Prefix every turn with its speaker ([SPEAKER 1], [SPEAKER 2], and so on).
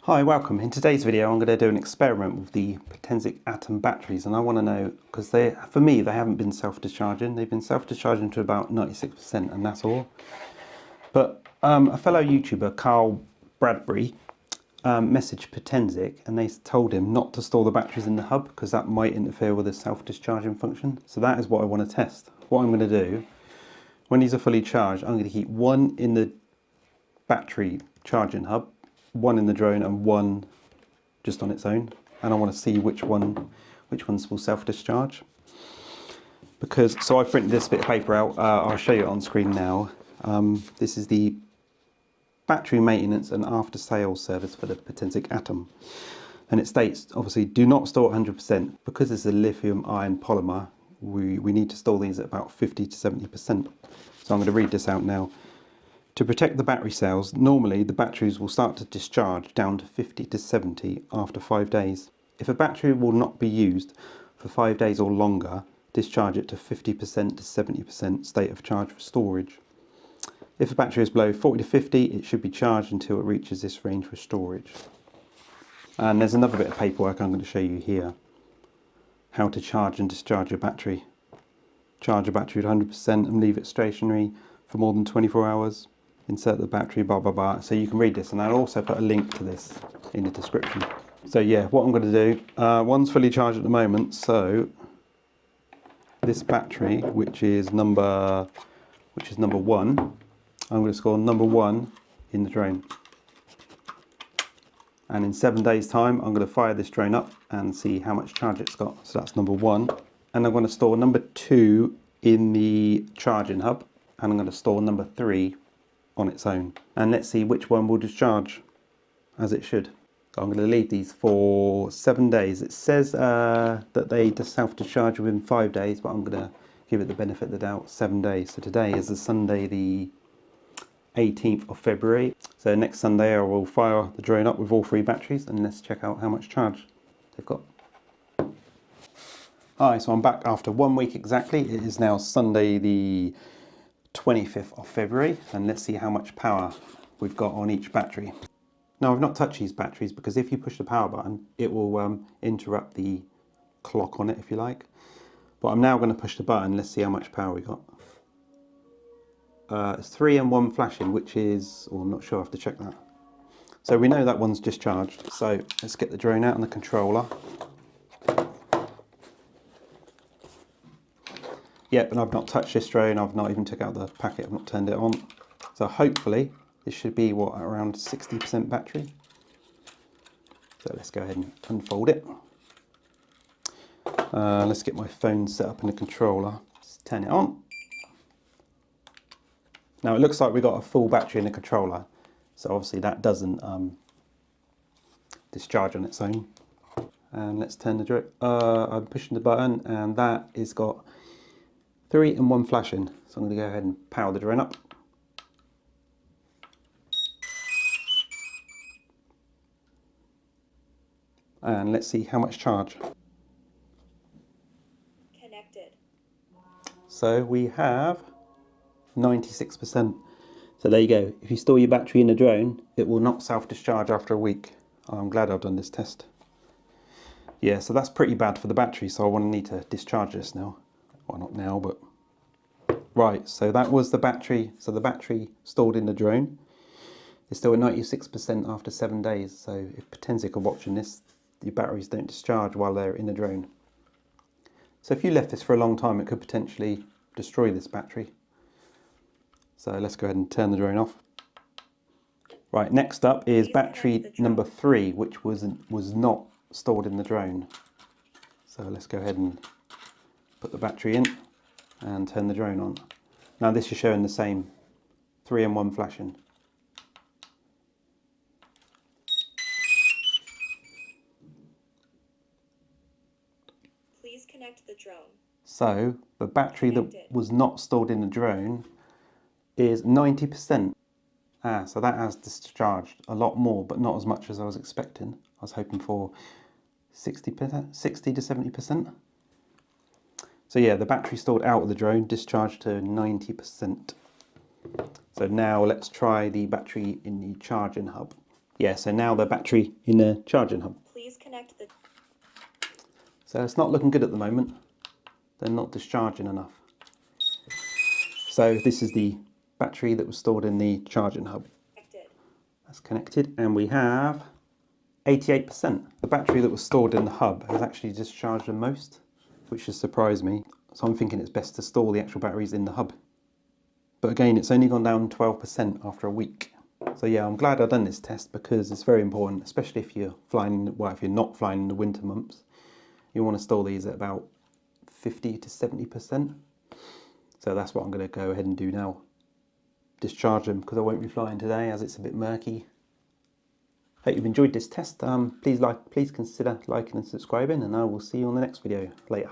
[SPEAKER 1] Hi, welcome. In today's video I'm going to do an experiment with the Potensic Atom batteries, and I want to know, because for me they haven't been self-discharging. They've been self-discharging to about 96% and that's all. But a fellow YouTuber, Carl Bradbury, messaged Potensic and they told him not to store the batteries in the hub because that might interfere with the self-discharging function. So that is what I want to test. What I'm going to do, when these are fully charged, I'm going to keep one in the battery charging hub, one in the drone and one just on its own, and I want to see which ones will self-discharge. So I printed this bit of paper out. I'll show you it on screen now. This is the battery maintenance and after sales service for the Potensic Atom, and it states obviously do not store 100% because it's a lithium ion polymer. We need to store these at about 50 to 70%. So I'm going to read this out now. To protect the battery cells, normally the batteries will start to discharge down to 50 to 70 after 5 days. If a battery will not be used for 5 days or longer, discharge it to 50% to 70% state of charge for storage. If a battery is below 40 to 50, it should be charged until it reaches this range for storage. And there's another bit of paperwork I'm going to show you here. How to charge and discharge your battery. Charge a battery at 100% and leave it stationary for more than 24 hours. Insert the battery, blah blah blah. So you can read this, and I'll also put a link to this in the description. So yeah, what I'm going to do, one's fully charged at the moment, so this battery, which is number 1, I'm going to score number 1 in the drone. And in 7 days time I'm going to fire this drone up and see how much charge it's got. So that's number 1, and I'm going to store number 2 in the charging hub, and I'm going to store number 3 on its own, and let's see which one will discharge as it should. So I'm going to leave these for 7 days. It says that they self-discharge within 5 days, but I'm going to give it the benefit of the doubt, 7 days. So today is the Sunday the 18th of February. So next Sunday I will fire the drone up with all 3 batteries and let's check out how much charge they've got. Alright, so I'm back after 1 week exactly. It is now Sunday the 25th of February, and let's see how much power we've got on each battery. Now I've not touched these batteries because if you push the power button it will interrupt the clock on it, if you like. But I'm now going to push the button. Let's see how much power we got. It's 3 and 1 flashing, which is, I'm not sure, I have to check that. So we know that one's discharged, so let's get the drone out and the controller. Yep, and I've not touched this drone, I've not even took out the packet, I've not turned it on. So hopefully this should be, what, around 60% battery. So let's go ahead and unfold it. Let's get my phone set up in the controller. Let's turn it on. Now it looks like we've got a full battery in the controller, so obviously that doesn't discharge on its own. And let's turn the drone, I'm pushing the button and that is got 3 and 1 flashing, so I'm going to go ahead and power the drone up. And let's see how much charge.
[SPEAKER 2] Connected.
[SPEAKER 1] So we have 96%. So there you go. If you store your battery in the drone, it will not self-discharge after a week. I'm glad I've done this test. Yeah, so that's pretty bad for the battery, so I want to need to discharge this now. Well, not now, but... Right, so that was the battery. So the battery stored in the drone is still at 96% after 7 days. So if Potensic are watching this, your batteries don't discharge while they're in the drone. So if you left this for a long time, it could potentially destroy this battery. So let's go ahead and turn the drone off. Right, next up is battery number 3, which was not stored in the drone. So let's go ahead and put the battery in and turn the drone on. Now this is showing the same 3 and 1 flashing.
[SPEAKER 2] Please connect the drone.
[SPEAKER 1] So the battery that was not stored in the drone is 90%. So that has discharged a lot more, but not as much as I was expecting. I was hoping for 60%, 60 to 70%. So yeah, the battery stored out of the drone discharged to 90%. So now let's try the battery in the charging hub. yeah, so now the battery in the charging hub.
[SPEAKER 2] Please connect the...
[SPEAKER 1] So it's not looking good at the moment. They're not discharging enough. So this is the battery that was stored in the charging hub. That's connected, and we have 88%. The battery that was stored in the hub has actually discharged the most, which has surprised me. So I'm thinking it's best to store the actual batteries in the hub. But again, it's only gone down 12% after a week. So yeah, I'm glad I've done this test because it's very important, especially if you're flying, well, if you're not flying in the winter months. You want to store these at about 50 to 70%. So that's what I'm going to go ahead and do now. Discharge them because I won't be flying today as it's a bit murky. Hope you've enjoyed this test. Please consider liking and subscribing, and I will see you on the next video. Later.